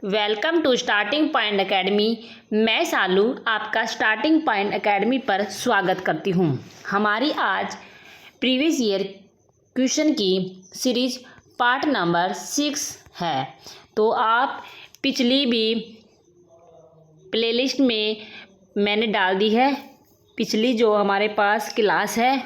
Welcome to starting point academy. मैं सालू आपका starting point academy पर स्वागत करती हूँ। हमारी आज प्रीवियस ईयर क्वेश्चन की सीरीज पार्ट नंबर 6 है। तो आप पिछली भी प्लेलिस्ट में मैंने डाल दी है। पिछली जो हमारे पास क्लास है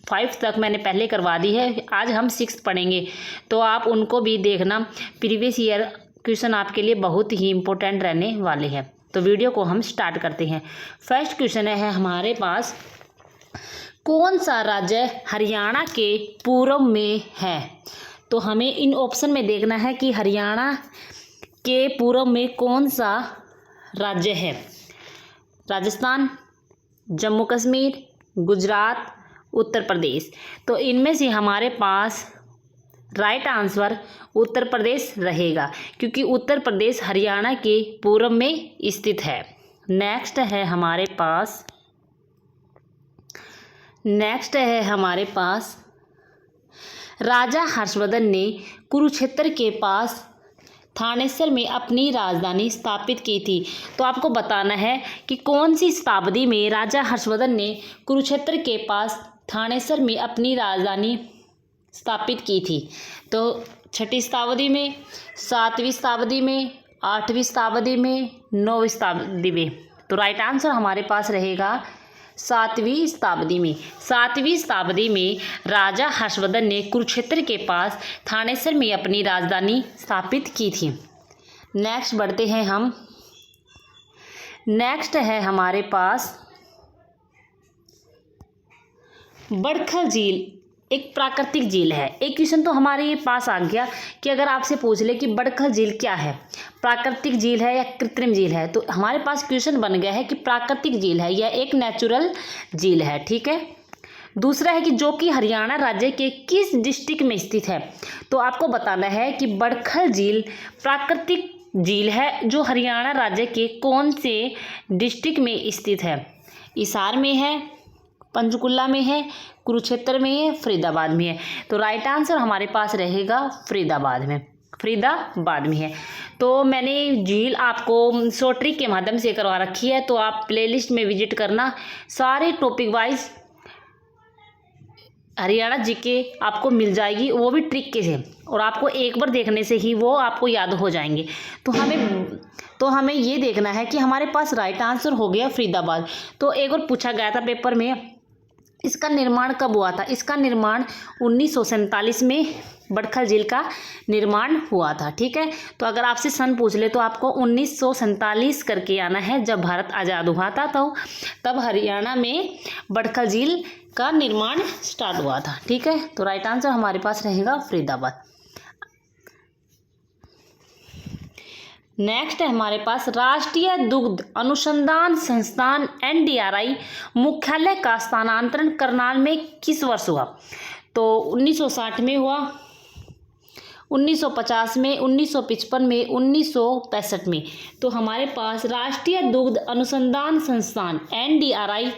5 तक मैंने पहले करवा दी है। आज हम 6 पढ़ेंगे, तो आप उनको भी देखना। प्रीवियस ईयर क्वेश्चन आपके लिए बहुत ही इम्पोर्टेंट रहने वाले हैं। तो वीडियो को हम स्टार्ट करते हैं। फर्स्ट क्वेश्चन है हमारे पास, कौन सा राज्य हरियाणा के पूर्व में है? तो हमें इन ऑप्शन में देखना है कि हरियाणा के पूर्व में कौन सा राज्य है। राजस्थान, जम्मू कश्मीर, गुजरात, उत्तर प्रदेश। तो इनमें से हमारे पास राइट आंसर उत्तर प्रदेश रहेगा, क्योंकि उत्तर प्रदेश हरियाणा के पूर्व में स्थित है। नेक्स्ट है हमारे पास राजा हर्षवर्धन ने कुरुक्षेत्र के पास थानेसर में अपनी राजधानी स्थापित की थी। तो आपको बताना है कि कौन सी शताब्दी में राजा हर्षवर्धन ने कुरुक्षेत्र के पास थानेसर में अपनी राजधानी स्थापित की थी। तो 6वीं शताब्दी में, 7वीं शताब्दी में, 8वीं शताब्दी में, 9वीं शताब्दी में। तो राइट आंसर हमारे पास रहेगा 7वीं शताब्दी में। 7वीं शताब्दी में राजा हर्षवर्धन ने कुरुक्षेत्र के पास थानेसर में अपनी राजधानी स्थापित की थी। नेक्स्ट बढ़ते हैं हम। नेक्स्ट है हमारे पास बड़खल झील एक प्राकृतिक झील है। एक क्वेश्चन तो हमारे पास आ गया कि अगर आपसे पूछ ले कि बड़खल झील क्या है, प्राकृतिक झील है या कृत्रिम झील है, तो हमारे पास क्वेश्चन बन गया है कि प्राकृतिक झील है, यह एक नेचुरल झील है। ठीक है। दूसरा है कि जो कि हरियाणा राज्य के किस डिस्ट्रिक्ट में स्थित है। तो आपको बताना है कि बड़खल झील प्राकृतिक झील है जो हरियाणा राज्य के कौन से डिस्ट्रिक्ट में स्थित है। हिसार में है, पंचकुला में है, कुरुक्षेत्र में है, फरीदाबाद में है। तो राइट आंसर हमारे पास रहेगा फरीदाबाद में है। तो मैंने झील आपको शॉर्ट ट्रिक के माध्यम से करवा रखी है, तो आप प्लेलिस्ट में विजिट करना। सारे टॉपिक वाइज हरियाणा जीके आपको मिल जाएगी, वो भी ट्रिक के से, और आपको एक बार देखने से ही वो आपको याद हो जाएंगे। तो हमें ये देखना है कि हमारे पास राइट आंसर हो गया फरीदाबाद। तो एक और पूछा गया था पेपर में, इसका निर्माण कब हुआ था? इसका निर्माण 1947 में बड़खल झील का निर्माण हुआ था। ठीक है। तो अगर आपसे सन पूछ ले तो आपको 1947 करके आना है, जब भारत आज़ाद हुआ था। तो तब हरियाणा में बड़खल झील का निर्माण स्टार्ट हुआ था। ठीक है। तो राइट आंसर हमारे पास रहेगा फरीदाबाद। नेक्स्ट है हमारे पास, राष्ट्रीय दुग्ध अनुसंधान संस्थान NDRI मुख्यालय का स्थानांतरण करनाल में किस वर्ष हुआ? तो 1960 में हुआ, 1950 में, 1955 में, 1965 में। तो हमारे पास राष्ट्रीय दुग्ध अनुसंधान संस्थान NDRI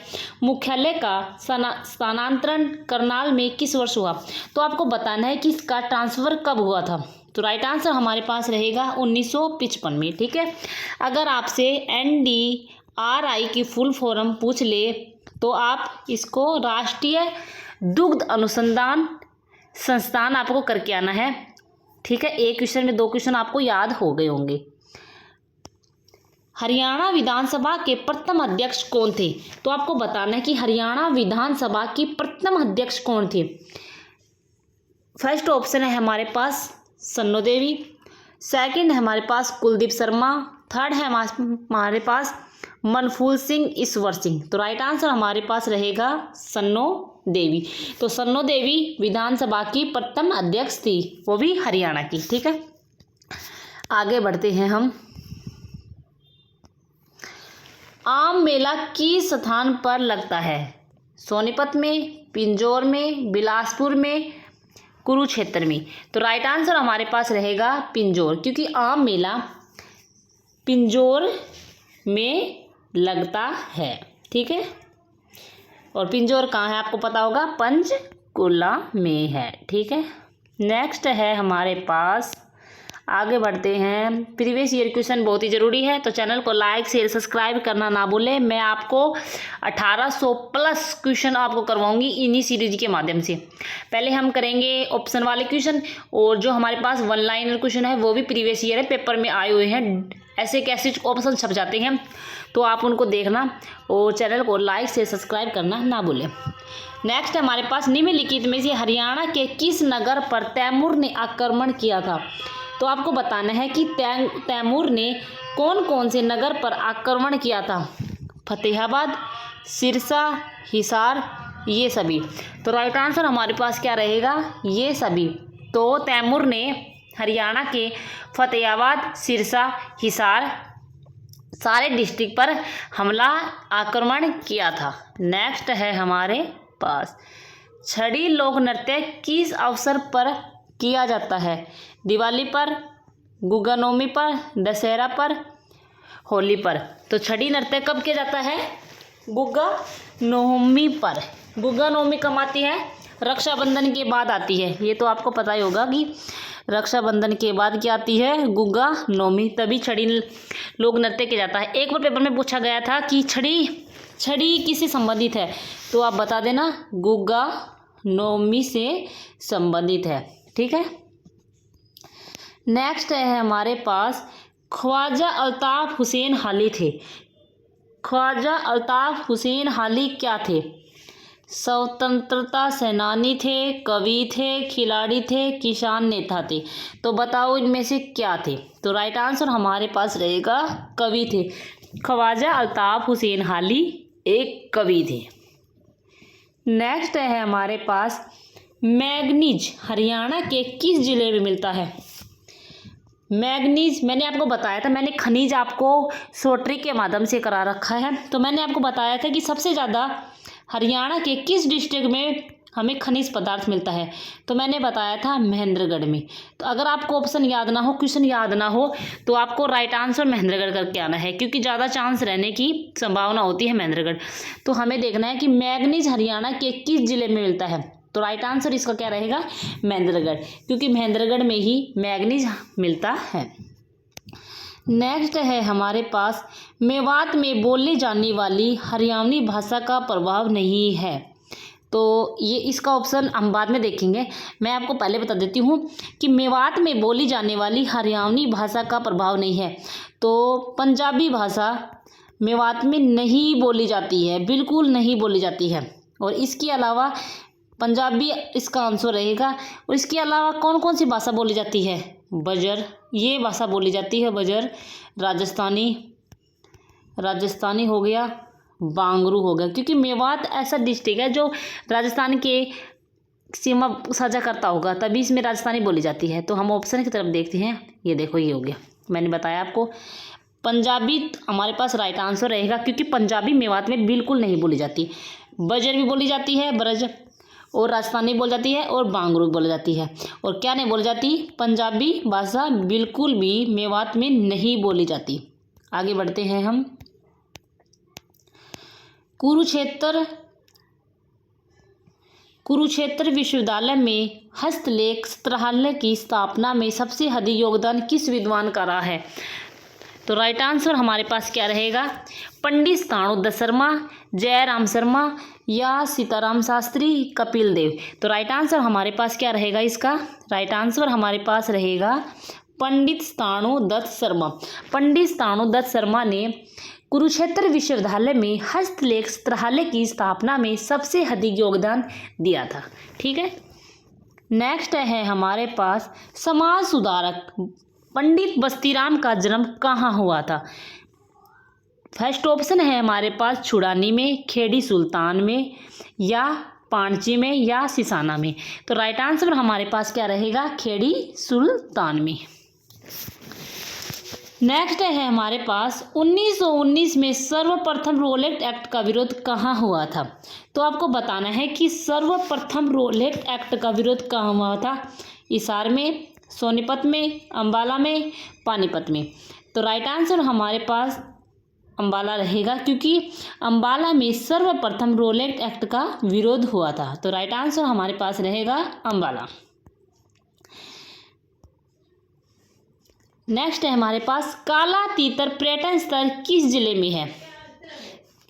मुख्यालय का स्थानांतरण करनाल में किस वर्ष हुआ? तो आपको बताना है कि इसका ट्रांसफ़र कब हुआ था। तो राइट आंसर हमारे पास रहेगा 1955 में। ठीक है। अगर आपसे NDRI की फुल फॉर्म पूछ ले तो आप इसको राष्ट्रीय दुग्ध अनुसंधान संस्थान आपको करके आना है। ठीक है। एक क्वेश्चन में 2 क्वेश्चन आपको याद हो गए होंगे। हरियाणा विधानसभा के प्रथम अध्यक्ष कौन थे? तो आपको बताना है कि हरियाणा विधानसभा की प्रथम अध्यक्ष कौन थे। फर्स्ट ऑप्शन है हमारे पास सन्नो देवी, सेकंड है हमारे पास कुलदीप शर्मा, थर्ड है हमारे पास मनफूल सिंह ईश्वर सिंह। तो राइट आंसर हमारे पास रहेगा सन्नो देवी। तो सन्नो देवी विधानसभा की प्रथम अध्यक्ष थी, वो भी हरियाणा की। ठीक है। आगे बढ़ते हैं हम। आम मेला किस स्थान पर लगता है? सोनीपत में, पिंजौर में, बिलासपुर में, कुरुक्षेत्र में। तो राइट आंसर हमारे पास रहेगा पिंजौर, क्योंकि आम मेला पिंजौर में लगता है। ठीक है। और पिंजौर कहाँ है आपको पता होगा, पंचकुला में है। ठीक है। नेक्स्ट है हमारे पास आगे बढ़ते हैं। प्रीवियस ईयर क्वेश्चन बहुत ही ज़रूरी है, तो चैनल को लाइक शेयर सब्सक्राइब करना ना भूलें। मैं आपको 1800 प्लस क्वेश्चन आपको करवाऊंगी इन्हीं सीरीज के माध्यम से। पहले हम करेंगे ऑप्शन वाले क्वेश्चन, और जो हमारे पास वन लाइनर क्वेश्चन है वो भी प्रीवियस ईयर है, पेपर में आए हुए हैं। ऐसे कैसे ऑप्शन छप जाते हैं, तो आप उनको देखना और चैनल को लाइक से सब्सक्राइब करना ना भूलें। नेक्स्ट हमारे पास निम्नलिखित में से हरियाणा के किस नगर पर तैमूर ने आक्रमण किया था। तो आपको बताना है कि तैमूर ने कौन कौन से नगर पर आक्रमण किया था। फतेहाबाद, सिरसा, हिसार, ये सभी। तो राइट आंसर हमारे पास क्या रहेगा, ये सभी। तो तैमूर ने हरियाणा के फतेहाबाद, सिरसा, हिसार सारे डिस्ट्रिक्ट पर हमला आक्रमण किया था। नेक्स्ट है हमारे पास छड़ी लोक नृत्य किस अवसर पर किया जाता है। दिवाली पर, गुग्गा नवमी पर, दशहरा पर, होली पर। तो छड़ी नृत्य कब किया जाता है, गुग्गा नवमी पर। गुग्गा नवमी कब आती है, रक्षाबंधन के बाद आती है। ये तो आपको पता ही होगा कि रक्षाबंधन के बाद क्या आती है, गुग्गा नवमी, तभी छड़ी लोक नृत्य किया जाता है। एक बार पेपर में पूछा गया था कि छड़ी किससे संबंधित है, तो आप बता देना गुग्गा नवमी से संबंधित है। ठीक है। नेक्स्ट है हमारे पास ख्वाजा अल्ताफ हुसैन हाली थे। ख्वाजा अल्ताफ हुसैन हाली क्या थे, स्वतंत्रता सेनानी थे, कवि थे, खिलाड़ी थे, किसान नेता थे। तो बताओ इनमें से क्या थे। तो राइट आंसर हमारे पास रहेगा कवि थे। ख्वाजा अल्ताफ हुसैन हाली एक कवि थे। नेक्स्ट है हमारे पास मैंगनीज हरियाणा के किस जिले में मिलता है। मैंगनीज मैंने आपको बताया था, मैंने खनिज आपको शॉर्ट के माध्यम से करा रखा है। तो मैंने आपको बताया था कि सबसे ज़्यादा हरियाणा के किस डिस्ट्रिक्ट में हमें खनिज पदार्थ मिलता है, तो मैंने बताया था महेंद्रगढ़ में। तो अगर आपको ऑप्शन याद ना हो, क्वेश्चन याद ना हो, तो आपको राइट आंसर महेंद्रगढ़ करके आना है, क्योंकि ज़्यादा चांस रहने की संभावना होती है महेंद्रगढ़। तो हमें देखना है कि मैंगनीज हरियाणा के किस जिले में मिलता है। तो राइट आंसर इसका क्या रहेगा, महेंद्रगढ़, क्योंकि महेंद्रगढ़ में ही मैंगनीज मिलता है। नेक्स्ट है हमारे पास मेवात में बोली जाने वाली हरियाणवी भाषा का प्रभाव नहीं है। तो ये इसका ऑप्शन हम बाद में देखेंगे, मैं आपको पहले बता देती हूँ कि मेवात में बोली जाने वाली हरियाणवी भाषा का प्रभाव नहीं है। तो पंजाबी भाषा मेवात में नहीं बोली जाती है, बिल्कुल नहीं बोली जाती है। और इसके अलावा पंजाबी इसका आंसर रहेगा। और इसके अलावा कौन कौन सी भाषा बोली जाती है, बजर, ये भाषा बोली जाती है, बजर। राजस्थानी हो गया, बांगरू हो गया, क्योंकि मेवात ऐसा डिस्ट्रिक्ट है जो राजस्थान के सीमा साझा करता होगा, तभी इसमें राजस्थानी बोली जाती है। तो हम ऑप्शन की तरफ देखते हैं, ये देखो ये हो गया, मैंने बताया आपको। पंजाबी हमारे पास राइट आंसर रहेगा, क्योंकि पंजाबी मेवात में बिल्कुल नहीं बोली जाती। बजर भी बोली जाती है, ब्रज, और राजस्थानी बोल जाती है, और बांगरू बोली जाती है। और क्या नहीं बोली जाती, पंजाबी भाषा बिल्कुल भी मेवात में नहीं बोली जाती। आगे बढ़ते हैं हम। कुरुक्षेत्र विश्वविद्यालय में हस्तलेख संग्रहालय की स्थापना में सबसे अधिक योगदान किस विद्वान का रहा है। तो राइट आंसर हमारे पास क्या रहेगा, पंडित स्थाणुदत्त शर्मा, जयराम शर्मा, या सीताराम शास्त्री, कपिल देव। तो राइट आंसर हमारे पास क्या रहेगा, इसका राइट आंसर हमारे पास रहेगा पंडित स्थाणुदत्त शर्मा। पंडित स्थाणुदत्त शर्मा ने कुरुक्षेत्र विश्वविद्यालय में हस्तलेख संग्रहालय की स्थापना में सबसे अधिक योगदान दिया था। ठीक है। नेक्स्ट है हमारे पास समाज सुधारक पंडित बस्तीराम का जन्म कहाँ हुआ था। फर्स्ट ऑप्शन है हमारे पास छुड़ानी में, खेड़ी सुल्तान में, या पांची में, या सिसाना में। तो राइट आंसर हमारे पास क्या रहेगा, खेड़ी सुल्तान में। नेक्स्ट है हमारे पास 1919 में सर्वप्रथम रोलेट एक्ट का विरोध कहाँ हुआ था। तो आपको बताना है कि सर्वप्रथम रोलेट एक्ट का विरोध कहाँ हुआ था। हिसार में, सोनीपत में, अंबाला में, पानीपत में। तो राइट आंसर हमारे पास अंबाला रहेगा, क्योंकि अंबाला में सर्वप्रथम रोलेट एक्ट का विरोध हुआ था। तो राइट आंसर हमारे पास रहेगा अंबाला। नेक्स्ट है हमारे पास काला तीतर पर्यटन स्थल किस जिले में है?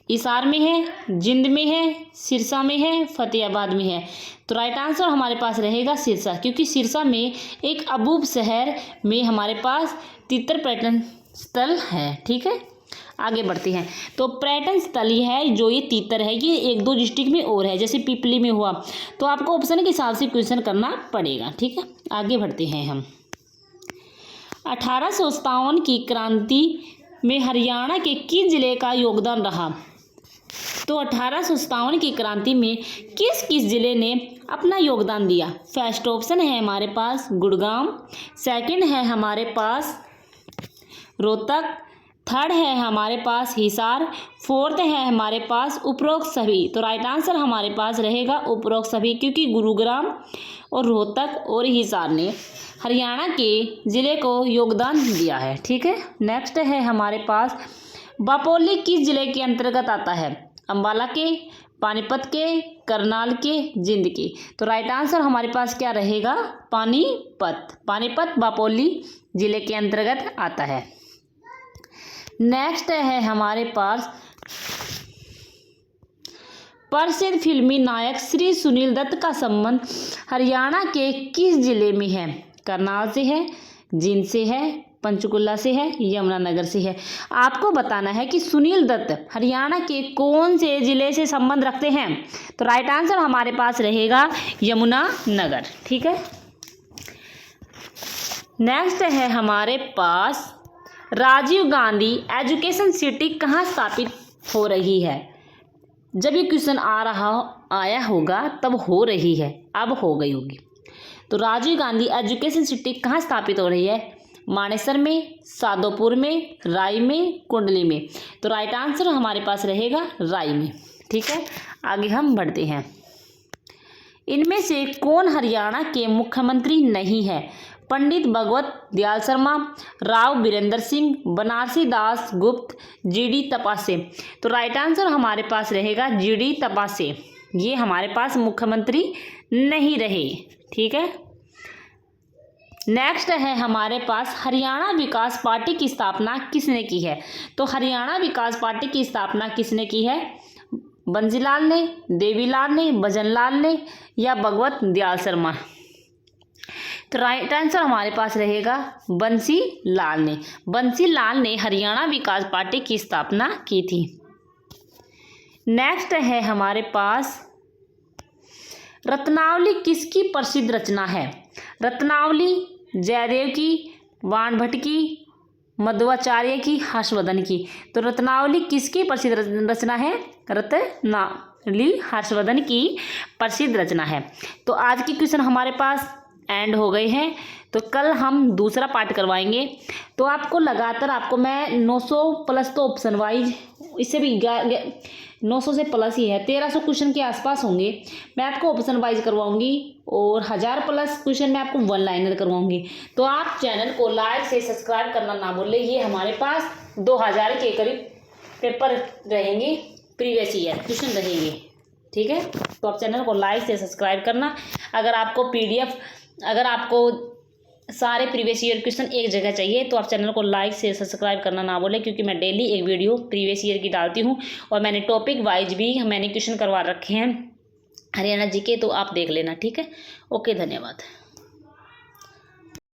हिसार में है, जिंद में है, सिरसा में है, फतेहाबाद में है। तो राइट आंसर हमारे पास रहेगा सिरसा, क्योंकि सिरसा में एक अबूब शहर में हमारे पास तीतर पर्यटन स्थल है। ठीक है, आगे बढ़ते हैं। तो पर्यटन स्थल ये है जो ये तीतर है, ये 1-2 डिस्ट्रिक्ट में और है, जैसे पिपली में हुआ। तो आपको ऑप्शन के हिसाब से क्वेश्चन करना पड़ेगा। ठीक है, आगे बढ़ते हैं हम। 1857 की क्रांति में हरियाणा के किस जिले का योगदान रहा? तो 1857 की क्रांति में किस किस जिले ने अपना योगदान दिया? फर्स्ट ऑप्शन है हमारे पास गुड़गांव, सेकंड है हमारे पास रोहतक, थर्ड है हमारे पास हिसार, फोर्थ है हमारे पास उपरोक्त सभी। तो राइट आंसर हमारे पास रहेगा उपरोक्त सभी, क्योंकि गुरुग्राम और रोहतक और हिसार ने हरियाणा के ज़िले को योगदान दिया है। ठीक है, नेक्स्ट है हमारे पास बापोली किस ज़िले के अंतर्गत आता है? अम्बाला के, पानीपत के, करनाल के, जिंद के। तो राइट आंसर हमारे पास क्या रहेगा? पानीपत। पानीपत बापोली ज़िले के अंतर्गत आता है। नेक्स्ट है हमारे पास प्रसिद्ध फिल्मी नायक श्री सुनील दत्त का संबंध हरियाणा के किस जिले में है? करनाल से है, जिंद से है, पंचकुला से है, यमुनानगर से है। आपको बताना है कि सुनील दत्त हरियाणा के कौन से जिले से संबंध रखते हैं। तो राइट आंसर हमारे पास रहेगा यमुनानगर। ठीक है, नेक्स्ट है हमारे पास राजीव गांधी एजुकेशन सिटी कहाँ स्थापित हो रही है? जब ये क्वेश्चन आया होगा तब हो रही है, अब हो गई होगी। तो राजीव गांधी एजुकेशन सिटी कहाँ स्थापित हो रही है? मानेसर में, सादोपुर में, राय में, कुंडली में। तो राइट आंसर हमारे पास रहेगा राय में। ठीक है, आगे हम बढ़ते हैं। इनमें से कौन हरियाणा के मुख्यमंत्री नहीं है? पंडित भगवत दयाल शर्मा, राव बीरेंद्र सिंह, बनारसी दास गुप्त, जीडी तपासे। तो राइट आंसर हमारे पास रहेगा जीडी तपासे, ये हमारे पास मुख्यमंत्री नहीं रहे। ठीक है, नेक्स्ट है हमारे पास हरियाणा विकास पार्टी की स्थापना किसने की है? तो हरियाणा विकास पार्टी की स्थापना किसने की है? बंसीलाल ने, देवीलाल ने, भजनलाल ने या भगवत दयाल शर्मा। तो राइट आंसर हमारे पास रहेगा बंसीलाल ने। बंसीलाल ने हरियाणा विकास पार्टी की स्थापना की थी। नेक्स्ट है हमारे पास रत्नावली किसकी प्रसिद्ध रचना है? रत्नावली जयदेव की, वाणभट्ट की, मध्वाचार्य की, हर्षवर्धन की। तो रत्नावली किसकी प्रसिद्ध रचना है? रत्नावली हर्षवर्धन की प्रसिद्ध रचना है। तो आज की क्वेश्चन हमारे पास एंड हो गए हैं। तो कल हम दूसरा पार्ट करवाएंगे। तो आपको लगातार आपको मैं 900 प्लस तो ऑप्शन वाइज, इससे भी 900 से प्लस ही है, 1300 क्वेश्चन के आसपास होंगे, मैं आपको ऑप्शन वाइज करवाऊंगी और 1000 प्लस क्वेश्चन मैं आपको वन लाइनर करवाऊंगी। तो आप चैनल को लाइक से सब्सक्राइब करना ना भूलें। ये हमारे पास 2000 के करीब पेपर रहेंगे, प्रीवियस ईयर क्वेश्चन रहेंगे। ठीक है, तो आप चैनल को लाइक से सब्सक्राइब करना। अगर आपको PDF, अगर आपको सारे प्रीवियस ईयर क्वेश्चन एक जगह चाहिए तो आप चैनल को लाइक से सब्सक्राइब करना ना भूलें, क्योंकि मैं डेली एक वीडियो प्रीवियस ईयर की डालती हूँ और मैंने टॉपिक वाइज भी मैंने क्वेश्चन करवा रखे हैं हरियाणा जी के, तो आप देख लेना। ठीक है, ओके, धन्यवाद।